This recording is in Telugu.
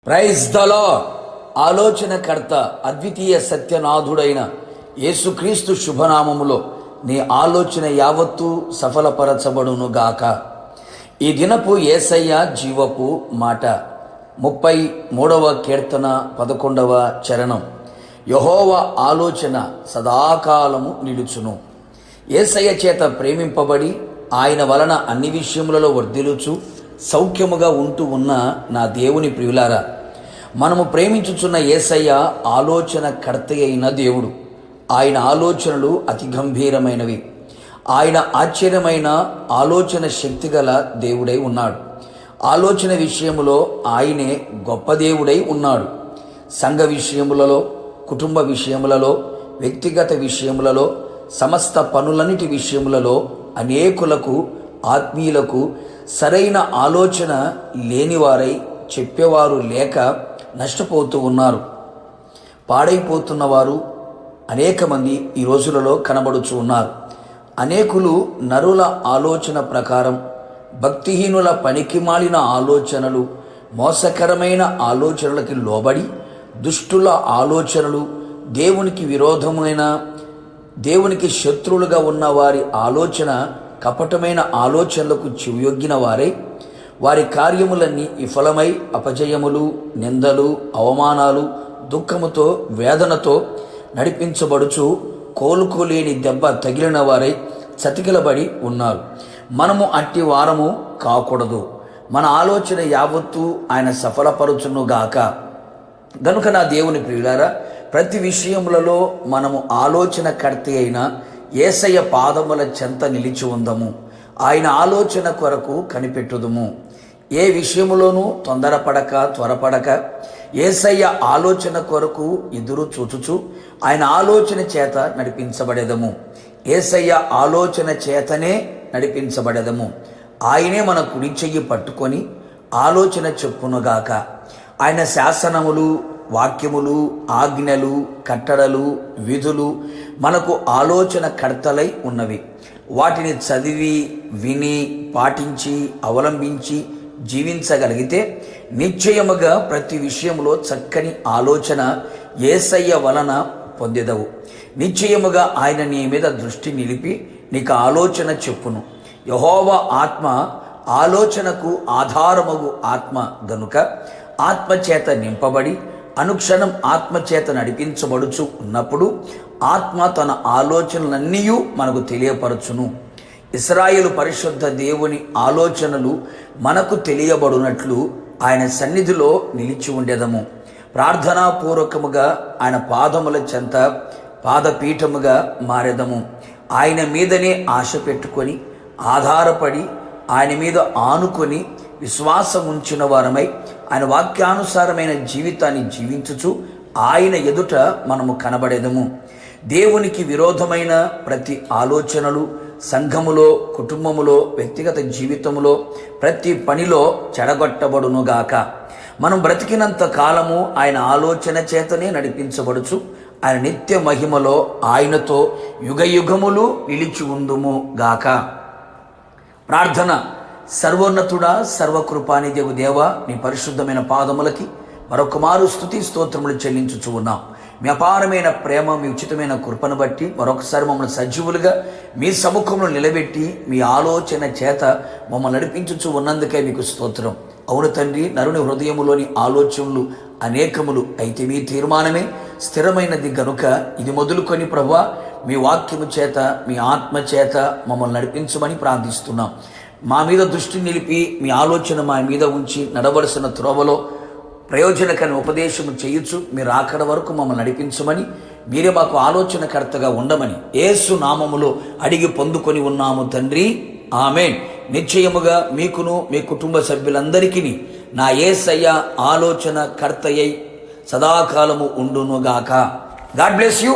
Praise the lord. ఆలోచనకర్త అద్వితీయ సత్యనాథుడైన యేసుక్రీస్తు శుభనామములో నీ ఆలోచన యావత్తూ సఫలపరచబడునుగాక. ఈ దినపు యేసయ్య జీవపు మాట 33వ కీర్తన 11వ చరణం. యెహోవా ఆలోచన సదాకాలము నిలుచును. యేసయ్య చేత ప్రేమింపబడి ఆయన వలన అన్ని విషయములలో వర్ధిల్లుచు సౌఖ్యముగా ఉంటూ ఉన్న నా దేవుని ప్రియులారా, మనము ప్రేమించుచున్న యేసయ్య ఆలోచన కర్త అయిన దేవుడు. ఆయన ఆలోచనలు అతి గంభీరమైనవి. ఆయన ఆశ్చర్యమైన ఆలోచన శక్తి గల దేవుడై ఉన్నాడు. ఆలోచన విషయములో ఆయనే గొప్ప దేవుడై ఉన్నాడు. సంఘ విషయములలో, కుటుంబ విషయములలో, వ్యక్తిగత విషయములలో, సమస్త పనులన్నిటి విషయములలో అనేకులకు, ఆత్మీయులకు సరైన ఆలోచన లేనివారై చెప్పేవారు లేక నష్టపోతూ ఉన్నారు. పాడైపోతున్నవారు అనేక మంది ఈ రోజులలో కనబడుచు ఉన్నారు. అనేకులు నరుల ఆలోచన ప్రకారం, భక్తిహీనుల పనికిమాలిన ఆలోచనలు, మోసకరమైన ఆలోచనలకి లోబడి దుష్టుల ఆలోచనలు, దేవునికి విరోధమైన, దేవునికి శత్రువులుగా ఉన్న వారి ఆలోచన, కపటమైన ఆలోచనలకు చెవియొగ్గిన వారై వారి కార్యములన్నీ విఫలమై అపజయములు, నిందలు, అవమానాలు, దుఃఖముతో, వేదనతో నడిపించబడుచు కోలుకోలేని దెబ్బ తగిలిన వారై చతికిలబడి ఉన్నారు. మనము అట్టి వారము కాకూడదు. మన ఆలోచన యావత్తూ ఆయన సఫలపరచునుగాక. గనుక నా దేవుని ప్రియులారా, ప్రతి విషయములలో మనము ఆలోచన కర్త అయిన యేసయ్య పాదముల చెంత నిలిచి ఉందము. ఆయన ఆలోచన కొరకు కనిపెట్టుదుము. ఏ విషయములోనూ తొందరపడక, త్వరపడక యేసయ్య ఆలోచన కొరకు ఎదురు చూచుచు ఆయన ఆలోచన చేత నడిపించబడేదము. యేసయ్య ఆలోచన చేతనే నడిపించబడేదము. ఆయనే మన కుడి చెయ్యి పట్టుకొని ఆలోచన చెప్పునుగాక. ఆయన శాసనములు, వాక్యములు, ఆజ్ఞలు, కట్టడలు, విధులు మనకు ఆలోచన కర్తలై ఉన్నవి. వాటిని చదివి, విని, పాటించి, అవలంబించి జీవించగలిగితే నిశ్చయముగా ప్రతి విషయంలో చక్కని ఆలోచన యేసయ్య వలన పొందెదవు. నిశ్చయముగా ఆయన నీ మీద దృష్టి నిలిపి నీకు ఆలోచన చెప్పును. యెహోవా ఆత్మ ఆలోచనకు ఆధారమగు ఆత్మ గనుక ఆత్మచేత నింపబడి అనుక్షణం ఆత్మచేత నడిపించబడుచు ఉన్నప్పుడు ఆత్మ తన ఆలోచనలన్నీ మనకు తెలియపరచును. ఇశ్రాయేలు పరిశుద్ధ దేవుని ఆలోచనలు మనకు తెలియబడినట్లు ఆయన సన్నిధిలో నిలిచి ఉండేదము. ప్రార్థనాపూర్వకముగా ఆయన పాదముల చెంత పాదపీఠముగా మారెదము. ఆయన మీదనే ఆశ పెట్టుకొని, ఆధారపడి, ఆయన మీద ఆనుకొని విశ్వాసం ఉంచిన వారమై ఆయన వాక్యానుసారమైన జీవితాన్ని జీవించుచు ఆయన ఎదుట మనము కనబడేదము. దేవునికి విరోధమైన ప్రతి ఆలోచనలు సంఘములో, కుటుంబములో, వ్యక్తిగత జీవితములో, ప్రతి పనిలో చెడగొట్టబడునుగాక. మనం బ్రతికినంత కాలము ఆయన ఆలోచన చేతనే నడిపించబడుచు ఆయన నిత్య మహిమలో ఆయనతో యుగయుగములు నిలిచి ఉందుము గాక. ప్రార్థన. సర్వోన్నతుడా, సర్వకృపానిదేవు దేవా, నీ పరిశుద్ధమైన పాదములకి మరొక మారు స్తుతి స్తోత్రములు చెల్లించుచు ఉన్నాం. మీ అపారమైన ప్రేమ, మీ ఉచితమైన కృపను బట్టి మరొకసారి మమ్మల్ని సజీవులుగా మీ సముఖంలో నిలబెట్టి మీ ఆలోచన చేత మమ్మల్ని నడిపించుచు ఉన్నందుకే మీకు స్తోత్రం. అవును తండ్రి, నరుని హృదయములోని ఆలోచనలు అనేకములు, అయితే మీ తీర్మానమే స్థిరమైనది గనుక ఇది మొదలుకొని ప్రభువా మీ వాక్యము చేత, మీ ఆత్మ చేత మమ్మల్ని నడిపించమని ప్రార్థిస్తున్నాం. మా మీద దృష్టి నిలిపి మీ ఆలోచన మా మీద ఉంచి నడవలసిన త్రోవలో ప్రయోజనకరమైన ఉపదేశము చేయొచ్చు మీరు ఆఖరి వరకు మమ్మల్ని నడిపించమని, మీరే మాకు ఆలోచనకర్తగా ఉండమని యేసు నామములో అడిగి పొందుకొని ఉన్నాము తండ్రి. ఆమేన్. నిశ్చయముగా మీకును మీ కుటుంబ సభ్యులందరికీ నా యేసయ్య ఆలోచన కర్తయ్య సదాకాలము ఉండునుగాక. God bless you.